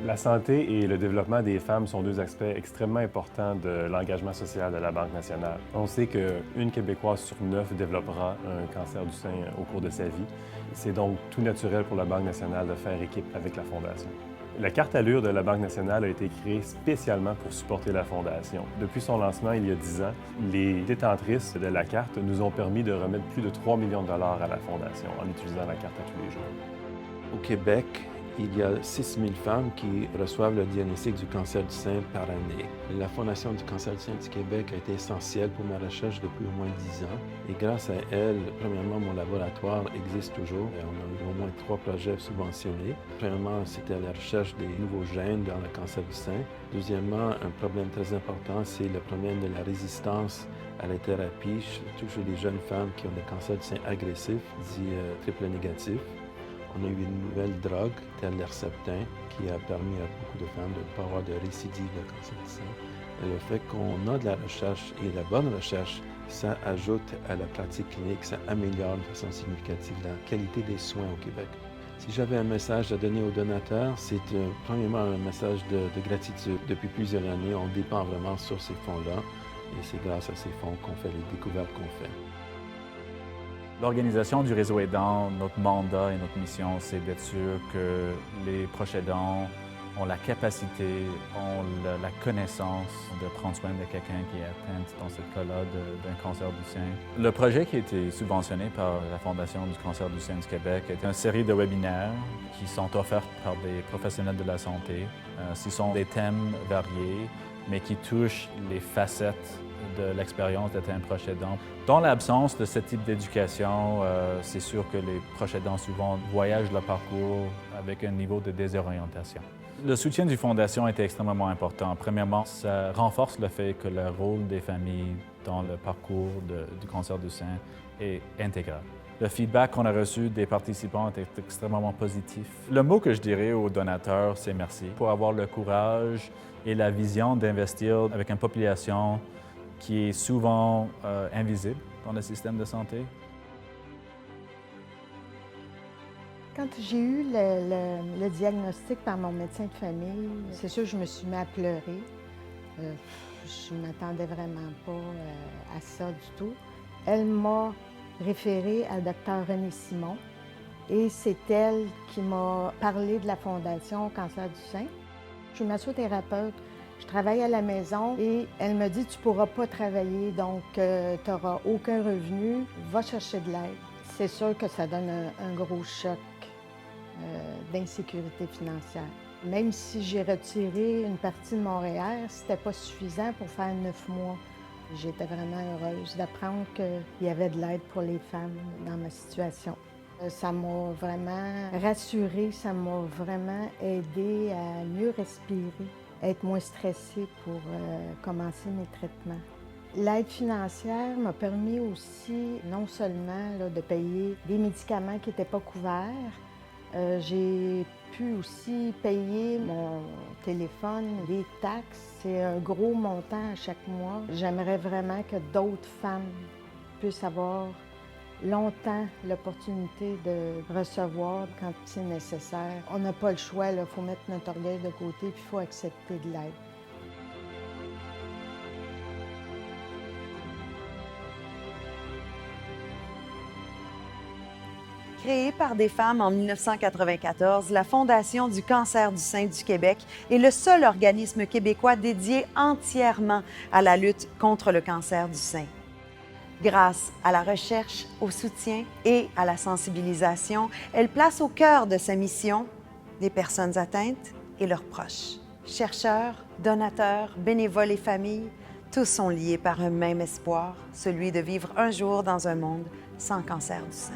La santé et le développement des femmes sont deux aspects extrêmement importants de l'engagement social de la Banque nationale. On sait qu'une Québécoise sur 9 développera un cancer du sein au cours de sa vie. C'est donc tout naturel pour la Banque nationale de faire équipe avec la Fondation. La carte Allure de la Banque nationale a été créée spécialement pour supporter la Fondation. Depuis son lancement il y a 10 ans, les détentrices de la carte nous ont permis de remettre plus de 3 millions de dollars à la Fondation en utilisant la carte à tous les jours. Au Québec, il y a 6 000 femmes qui reçoivent le diagnostic du cancer du sein par année. La Fondation du cancer du sein du Québec a été essentielle pour ma recherche depuis au moins 10 ans. Et grâce à elle, premièrement, mon laboratoire existe toujours. On a eu au moins 3 projets subventionnés. Premièrement, c'était la recherche des nouveaux gènes dans le cancer du sein. Deuxièmement, un problème très important, c'est le problème de la résistance à la thérapie, surtout chez les jeunes femmes qui ont des cancers du sein agressifs, dit triple négatif. On a eu une nouvelle drogue, telle l'Herceptin, qui a permis à beaucoup de femmes de ne pas avoir de récidive de cancer du sein. Et le fait qu'on a de la recherche et de la bonne recherche, ça ajoute à la pratique clinique, ça améliore de façon significative la qualité des soins au Québec. Si j'avais un message à donner aux donateurs, c'est premièrement un message de gratitude. Depuis plusieurs années, on dépend vraiment sur ces fonds-là et c'est grâce à ces fonds qu'on fait les découvertes qu'on fait. L'organisation du réseau aidant, notre mandat et notre mission, c'est d'être sûr que les proches aidants ont la capacité, ont la connaissance de prendre soin de quelqu'un qui est atteint, dans ce cas-là, d'un cancer du sein. Le projet qui a été subventionné par la Fondation du cancer du sein du Québec est une série de webinaires qui sont offerts par des professionnels de la santé. Ce sont des thèmes variés, mais qui touchent les facettes de l'expérience d'être un proche aidant. Dans l'absence de ce type d'éducation, c'est sûr que les proches aidants souvent voyagent leur parcours avec un niveau de désorientation. Le soutien du Fondation était extrêmement important. Premièrement, ça renforce le fait que le rôle des familles dans le parcours du cancer du sein est intégral. Le feedback qu'on a reçu des participants était extrêmement positif. Le mot que je dirais aux donateurs, c'est merci pour avoir le courage et la vision d'investir avec une population qui est souvent invisible dans le système de santé. Quand j'ai eu le diagnostic par mon médecin de famille, c'est sûr que je me suis mis à pleurer. Je ne m'attendais vraiment pas à ça du tout. Elle m'a référée à Dr René Simon et c'est elle qui m'a parlé de la Fondation Cancer du sein. Je suis massothérapeute. Je travaille à la maison et elle me dit « Tu ne pourras pas travailler, donc tu n'auras aucun revenu, va chercher de l'aide ». C'est sûr que ça donne un gros choc d'insécurité financière. Même si j'ai retiré une partie de mon REER, ce n'était pas suffisant pour faire 9 mois. J'étais vraiment heureuse d'apprendre qu'il y avait de l'aide pour les femmes dans ma situation. Ça m'a vraiment rassurée, ça m'a vraiment aidée à mieux respirer, être moins stressée pour commencer mes traitements. L'aide financière m'a permis aussi non seulement de payer des médicaments qui n'étaient pas couverts, j'ai pu aussi payer mon téléphone, les taxes. C'est un gros montant à chaque mois. J'aimerais vraiment que d'autres femmes puissent avoir longtemps l'opportunité de recevoir quand c'est nécessaire. On n'a pas le choix, il faut mettre notre orgueil de côté puis il faut accepter de l'aide. Créée par des femmes en 1994, la Fondation du cancer du sein du Québec est le seul organisme québécois dédié entièrement à la lutte contre le cancer du sein. Grâce à la recherche, au soutien et à la sensibilisation, elle place au cœur de sa mission des personnes atteintes et leurs proches. Chercheurs, donateurs, bénévoles et familles, tous sont liés par un même espoir, celui de vivre un jour dans un monde sans cancer du sein.